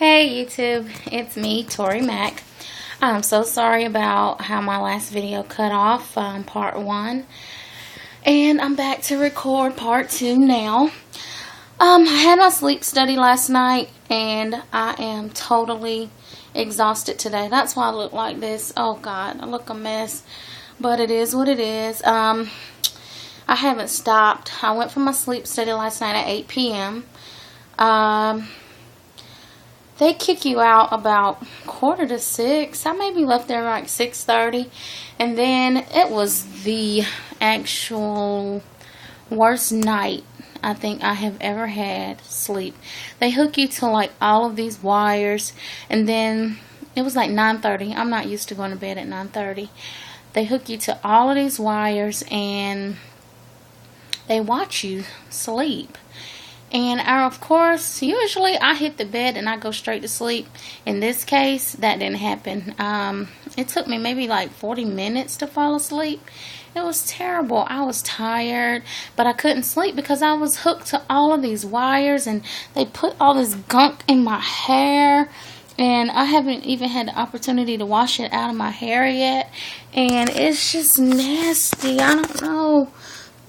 Hey YouTube, it's me, Tori Mac. I'm so sorry about how my last video cut off, part 1. And I'm back to record part 2 now. I had my sleep study last night and I am totally exhausted today. That's why I look like this. Oh God, I look a mess. But it is what it is. I haven't stopped. I went for my sleep study last night at 8 p.m. They kick you out about 5:45. I maybe left there like 6:30. And then it was the actual worst night I think I have ever had sleep. They hook you to like all of these wires. And then it was like 9:30. I'm not used to going to bed at 9:30. They hook you to all of these wires and they watch you sleep. And of course, usually I hit the bed and I go straight to sleep. In this case, that didn't happen. It took me maybe like 40 minutes to fall asleep. It was terrible. I was tired, but I couldn't sleep because I was hooked to all of these wires and they put all this gunk in my hair. And I haven't even had the opportunity to wash it out of my hair yet. And it's just nasty. I don't know.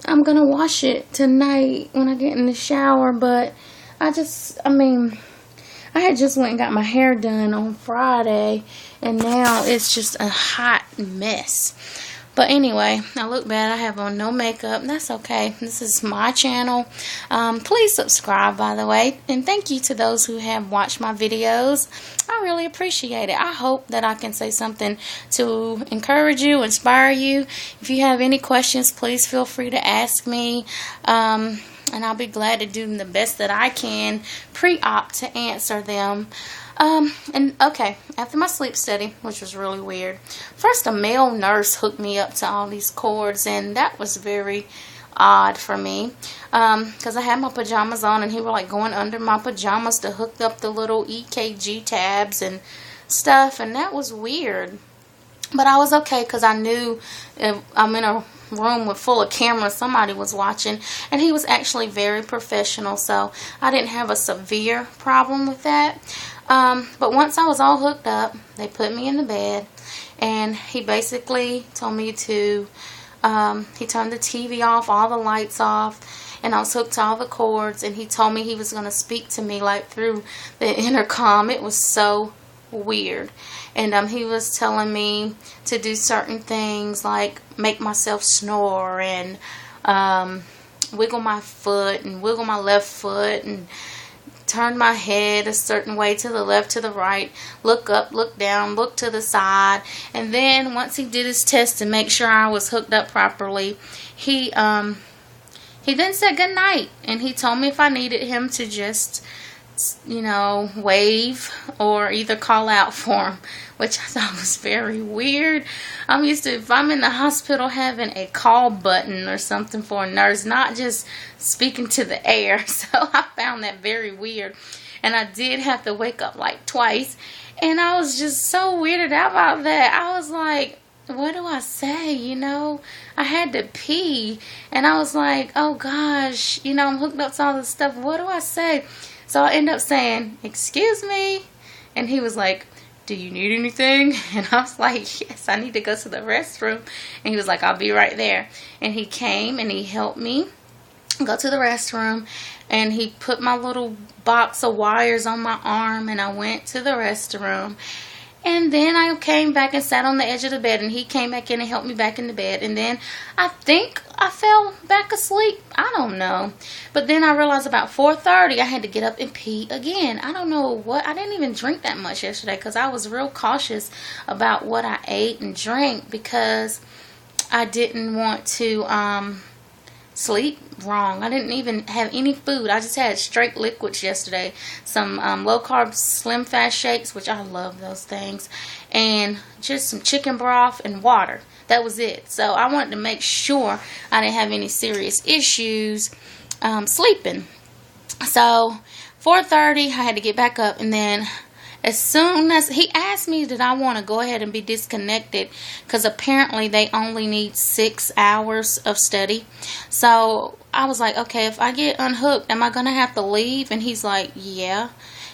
I'm going to wash it tonight when I get in the shower, but I had just went and got my hair done on Friday, and now it's just a hot mess. But anyway, I look bad. I have on no makeup. That's okay. This is my channel. Please subscribe, by the way. And thank you to those who have watched my videos. I really appreciate it. I hope that I can say something to encourage you, inspire you. If you have any questions, please feel free to ask me. And I'll be glad to do the best that I can pre-op to answer them. And okay, after my sleep study, which was really weird, first a male nurse hooked me up to all these cords, and that was very odd for me, because I had my pajamas on and he was like going under my pajamas to hook up the little EKG tabs and stuff, and that was weird. But I was okay because I knew if I'm in a room full of cameras, somebody was watching, and he was actually very professional, so I didn't have a severe problem with that. But once I was all hooked up, they put me in the bed, and he basically told me to, he turned the TV off, all the lights off, and I was hooked to all the cords, and he told me he was going to speak to me like through the intercom. It was so weird. And he was telling me to do certain things like make myself snore and wiggle my foot and wiggle my left foot and turn my head a certain way, to the left, to the right, look up, look down, look to the side. And then once he did his test to make sure I was hooked up properly, he then said good night, and he told me if I needed him to just, you know, wave or either call out for him, which I thought was very weird. I'm used to, if I'm in the hospital, having a call button or something for a nurse, not just speaking to the air. So I found that very weird. And I did have to wake up like twice, and I was just so weirded out about that. I was like, what do I say? You know, I had to pee, and I was like, oh gosh, you know, I'm hooked up to all this stuff. What do I say? So I ended up saying, excuse me. And he was like, do you need anything? And I was like, yes, I need to go to the restroom. And he was like, I'll be right there. And he came and he helped me go to the restroom. And he put my little box of wires on my arm, and I went to the restroom. And then I came back and sat on the edge of the bed, and he came back in and helped me back in the bed. And then I think I fell back asleep. I don't know. But then I realized about 4:30 I had to get up and pee again. I don't know what. I didn't even drink that much yesterday because I was real cautious about what I ate and drank because I didn't want to sleep wrong. I didn't even have any food. I just had straight liquids yesterday. Some low carb slim fast shakes, which I love those things, and just some chicken broth and water. That was it. So I wanted to make sure I didn't have any serious issues sleeping. So 4:30 I had to get back up, and then as soon as he asked me did I want to go ahead and be disconnected, because apparently they only need 6 hours of study. So I was like, okay, if I get unhooked, am I going to have to leave? And he's like, yeah.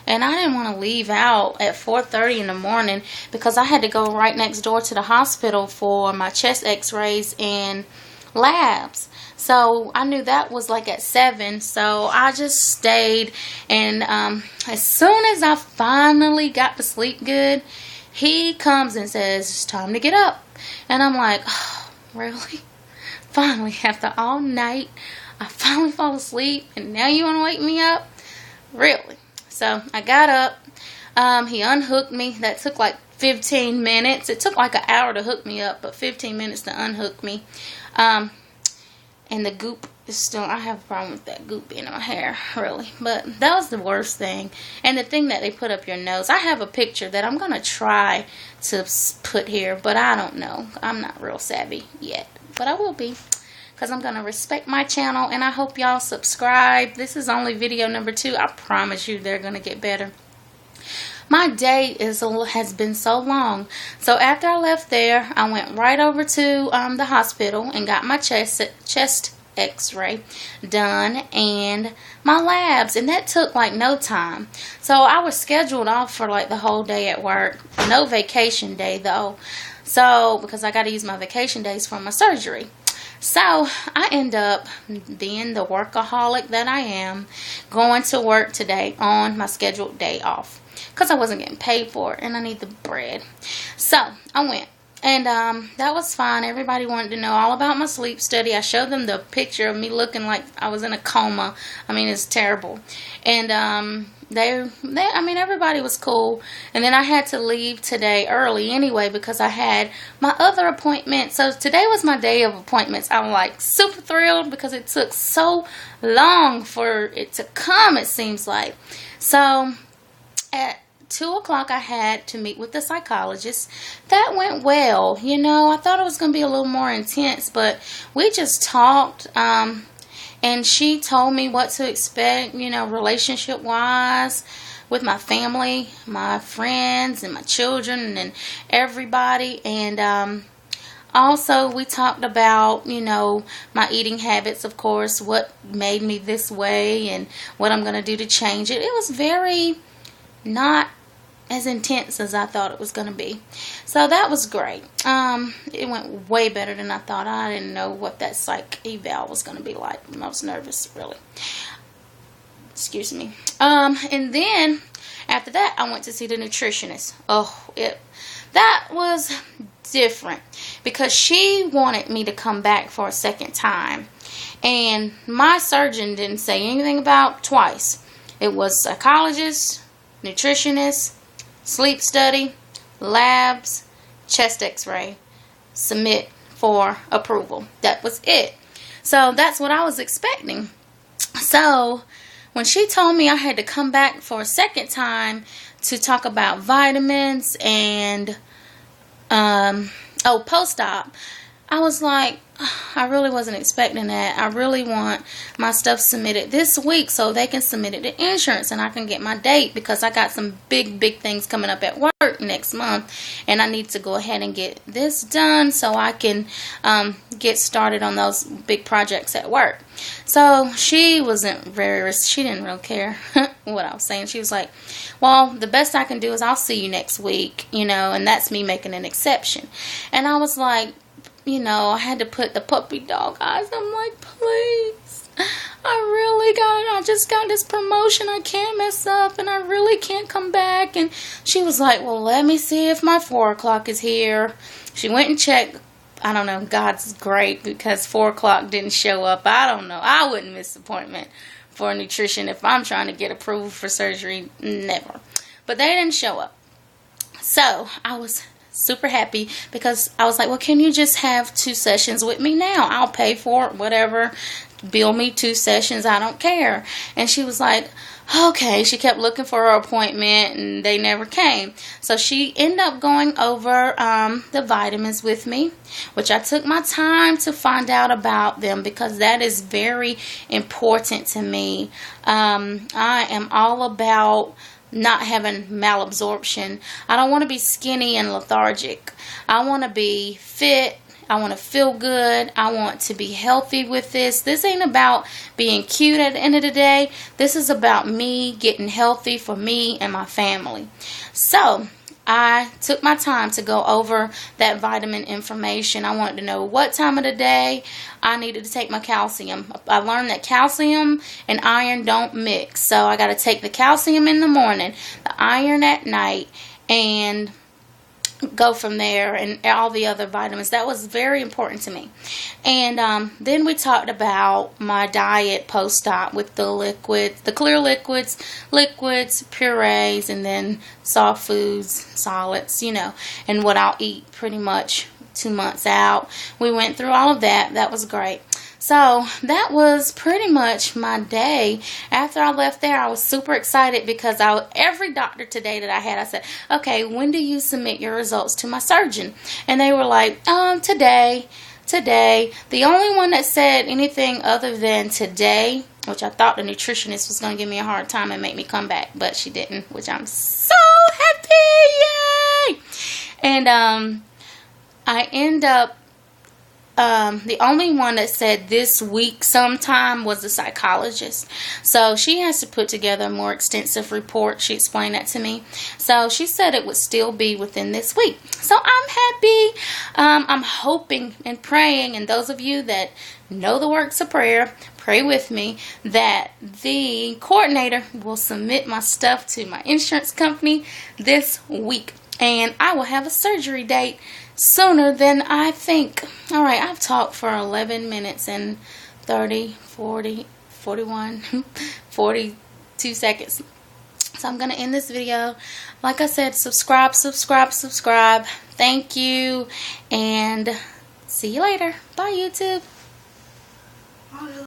and I didn't want to leave out at 4:30 in the morning because I had to go right next door to the hospital for my chest x-rays and labs. So I knew that was like at 7, so I just stayed. And as soon as I finally got to sleep good, he comes and says, it's time to get up. And I'm like, oh, really? Finally, after all night, I finally fall asleep, and now you want to wake me up? Really? So I got up. He unhooked me. That took like 15 minutes. It took like an hour to hook me up, but 15 minutes to unhook me. And the goop is still, I have a problem with that goop in my hair, really. But that was the worst thing. And the thing that they put up your nose, I have a picture that I'm going to try to put here, but I don't know. I'm not real savvy yet, but I will be, because I'm going to respect my channel, and I hope y'all subscribe. This is only video number 2. I promise you they're going to get better. My day has been so long. So after I left there, I went right over to the hospital and got my chest x-ray done and my labs, and that took like no time. So I was scheduled off for like the whole day at work. No vacation day though. So because I got to use my vacation days for my surgery. So I end up being the workaholic that I am, going to work today on my scheduled day off. Because I wasn't getting paid for it, and I need the bread. So I went, and that was fine. Everybody wanted to know all about my sleep study. I showed them the picture of me looking like I was in a coma. I mean, it's terrible. And I mean, everybody was cool. And then I had to leave today early anyway because I had my other appointment. So today was my day of appointments. I'm like super thrilled because it took so long for it to come, it seems like. So at 2 o'clock I had to meet with the psychologist. That went well. You know, I thought it was going to be a little more intense, but we just talked, and she told me what to expect, you know, relationship wise with my family, my friends, and my children, and everybody. And also we talked about, you know, my eating habits, of course, what made me this way and what I'm going to do to change it. It was very not as intense as I thought it was going to be. So that was great. It went way better than I thought. I didn't know what that psych eval was going to be like. I was nervous, really. Excuse me. And then after that, I went to see the nutritionist. Oh, that was different because she wanted me to come back for a second time. And my surgeon didn't say anything about twice. It was psychologist, nutritionist, sleep study, labs, chest x-ray, submit for approval. That was it. So that's what I was expecting. So when she told me I had to come back for a second time to talk about vitamins and post-op, I was like, I really wasn't expecting that. I really want my stuff submitted this week so they can submit it to insurance and I can get my date, because I got some big things coming up at work next month, and I need to go ahead and get this done so I can get started on those big projects at work. So she didn't really care what I was saying. She was like, well, the best I can do is I'll see you next week, you know, and that's me making an exception. And I was like, you know, I had to put the puppy dog eyes. I'm like, please, I just got this promotion. I can't mess up, and I really can't come back. And she was like, well, let me see if my 4 o'clock is here. She went and checked. I don't know. God's great because 4 o'clock didn't show up. I don't know. I wouldn't miss the appointment for nutrition if I'm trying to get approved for surgery. Never. But they didn't show up. So I was super happy because I was like, well, can you just have 2 sessions with me now? I'll pay for it, whatever. Bill me 2 sessions. I don't care. And she was like, okay. She kept looking for her appointment and they never came. So she ended up going over the vitamins with me, which I took my time to find out about them because that is very important to me. I am all about not having malabsorption. I don't want to be skinny and lethargic. I want to be fit. I want to feel good. I want to be healthy with this. This ain't about being cute at the end of the day. This is about me getting healthy for me and my family. So I took my time to go over that vitamin information. I wanted to know what time of the day I needed to take my calcium. I learned that calcium and iron don't mix. So I got to take the calcium in the morning, the iron at night, and go from there, and all the other vitamins. That was very important to me. And then we talked about my diet post-op with the liquids, the clear liquids, purees, and then soft foods, solids, and what I'll eat pretty much 2 months out. We went through all of that. That was great. So that was pretty much my day. After I left there, I was super excited because every doctor today that I had, I said, okay, when do you submit your results to my surgeon? And they were like, today. The only one that said anything other than today, which I thought the nutritionist was going to give me a hard time and make me come back, but she didn't, which I'm so happy. Yay! And I end up, the only one that said this week sometime was the psychologist. So she has to put together a more extensive report. She explained that to me. So she said it would still be within this week. So I'm happy. I'm hoping and praying, and those of you that know the works of prayer, pray with me, that the coordinator will submit my stuff to my insurance company this week. And I will have a surgery date sooner than I think. All right, I've talked for 11 minutes and 30, 40, 41, 42 seconds. So I'm going to end this video. Like I said, subscribe. Thank you. And see you later. Bye, YouTube.